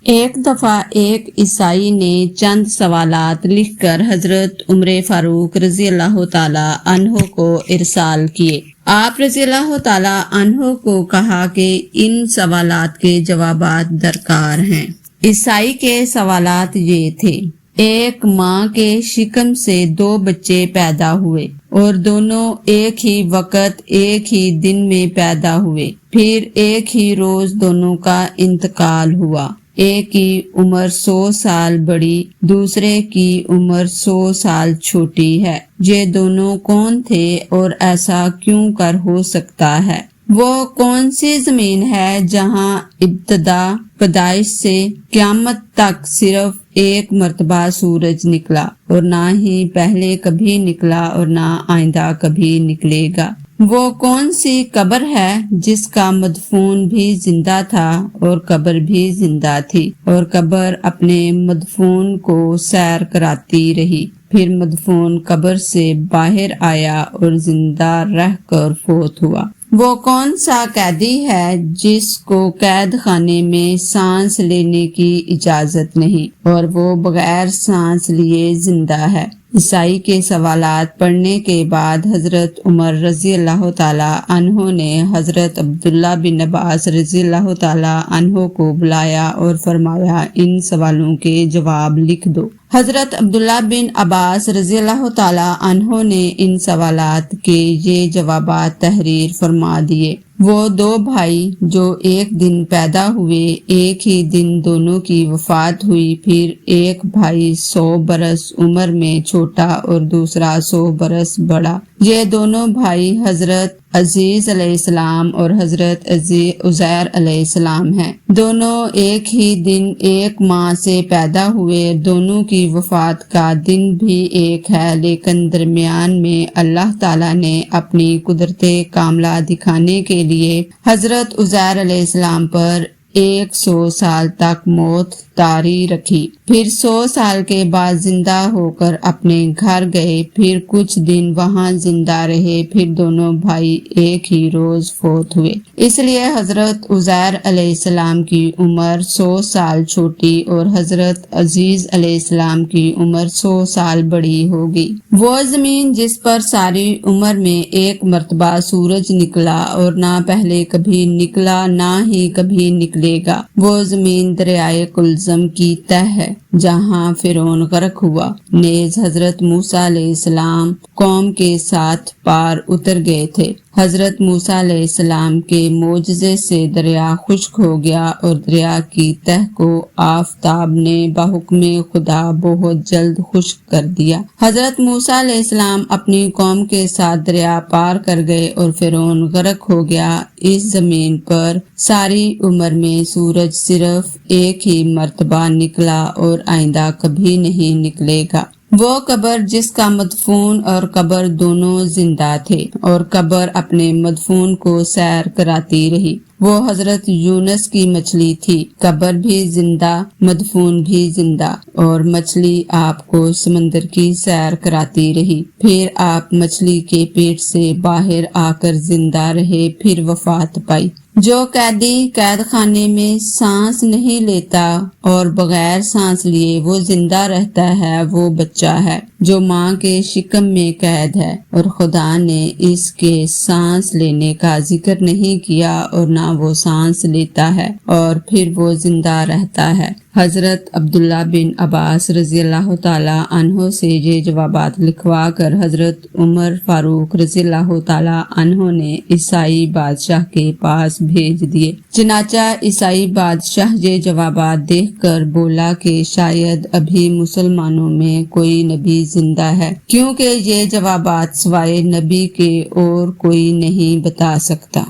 ایک دفعہ ایک عیسائی نے چند سوالات لکھ کر حضرت عمر فاروق رضی اللہ تعالی عنہ کو ارسال کیے۔ آپ رضی اللہ تعالی عنہ کو کہا کہ ان سوالات کے جوابات درکار ہیں۔ عیسائی کے سوالات یہ تھے: ایک ماں کے شکم سے 2 بچے پیدا ہوئے اور دونوں ایک ہی وقت ایک ہی دن میں پیدا ہوئے، پھر ایک ہی روز دونوں کا انتقال ہوا۔ ایک کی عمر 100 سال بڑی، دوسرے کی عمر 100 سال چھوٹی ہے۔ یہ دونوں کون تھے اور ایسا کیوں کر ہو سکتا ہے؟ وہ کون سی زمین ہے جہاں ابتدا پیدائش سے قیامت تک صرف ایک مرتبہ سورج نکلا اور نہ ہی پہلے کبھی نکلا اور نہ آئندہ کبھی نکلے گا؟ وہ کون سی قبر ہے جس کا مدفون بھی زندہ تھا اور قبر بھی زندہ تھی، اور قبر اپنے مدفون کو سیر کراتی رہی، پھر مدفون قبر سے باہر آیا اور زندہ رہ کر فوت ہوا؟ وہ کون سا قیدی ہے جس کو قید خانے میں سانس لینے کی اجازت نہیں اور وہ بغیر سانس لیے زندہ ہے؟ عیسائی کے سوالات پڑھنے کے بعد حضرت عمر رضی اللہ تعالی عنہ نے حضرت عبداللہ بن عباس رضی اللہ تعالی عنہ کو بلایا اور فرمایا، ان سوالوں کے جواب لکھ دو۔ حضرت عبداللہ بن عباس رضی اللہ تعالی عنہ نے ان سوالات کے یہ جوابات تحریر فرما دیے۔ وہ 2 بھائی جو ایک دن پیدا ہوئے، ایک ہی دن دونوں کی وفات ہوئی، پھر ایک بھائی 100 برس عمر میں چھوٹا اور دوسرا 100 برس بڑا۔ یہ دونوں بھائی حضرت عزیز علیہ السلام اور حضرت عزیر علیہ السلام ہیں۔ دونوں ایک ہی دن ایک ماں سے پیدا ہوئے، دونوں کی وفات کا دن بھی ایک ہے، لیکن درمیان میں اللہ تعالیٰ نے اپنی قدرت کاملہ دکھانے کے لیے حضرت عزیر علیہ السلام پر 100 سال تک موت طاری رکھی، پھر 100 سال کے بعد زندہ ہو کر اپنے گھر گئے، پھر کچھ دن وہاں زندہ رہے، پھر دونوں بھائی ایک ہی روز فوت ہوئے۔ اس لیے حضرت عزیر علیہ السلام کی عمر 100 سال چھوٹی اور حضرت عزیز علیہ السلام کی عمر 100 سال بڑی ہوگی۔ وہ زمین جس پر ساری عمر میں ایک مرتبہ سورج نکلا اور نہ پہلے کبھی نکلا نہ ہی کبھی نکلے گا، وہ زمین دریائے کلزم کی تہ ہے جہاں فرعون غرق ہوا۔ نیز حضرت موسیٰ علیہ السلام قوم کے ساتھ پار اتر گئے تھے۔ حضرت موسیٰ علیہ السلام کے معجزے سے دریا خشک ہو گیا اور دریا کی تہ کو آفتاب نے بحکم خدا بہت جلد خشک کر دیا۔ حضرت موسیٰ علیہ السلام اپنی قوم کے ساتھ دریا پار کر گئے اور فرعون غرق ہو گیا۔ اس زمین پر ساری عمر میں سورج صرف ایک ہی مرتبہ نکلا اور آئندہ کبھی نہیں نکلے گا۔ وہ قبر جس کا مدفون اور قبر دونوں زندہ تھے اور قبر اپنے مدفون کو سیر کراتی رہی، وہ حضرت یونس کی مچھلی تھی۔ قبر بھی زندہ، مدفون بھی زندہ، اور مچھلی آپ کو سمندر کی سیر کراتی رہی، پھر آپ مچھلی کے پیٹ سے باہر آ کر زندہ رہے، پھر وفات پائی۔ جو قیدی قید خانے میں سانس نہیں لیتا اور بغیر سانس لیے وہ زندہ رہتا ہے، وہ بچہ ہے جو ماں کے شکم میں قید ہے، اور خدا نے اس کے سانس لینے کا ذکر نہیں کیا اور نہ وہ سانس لیتا ہے اور پھر وہ زندہ رہتا ہے۔ حضرت عبداللہ بن عباس رضی اللہ تعالی عنہ سے یہ جوابات لکھوا کر حضرت عمر فاروق رضی اللہ تعالی عنہ نے عیسائی بادشاہ کے پاس بھیج دیے۔ چنانچہ عیسائی بادشاہ یہ جوابات دیکھ کر بولا کہ شاید ابھی مسلمانوں میں کوئی نبی زندہ ہے، کیونکہ یہ جوابات سوائے نبی کے اور کوئی نہیں بتا سکتا۔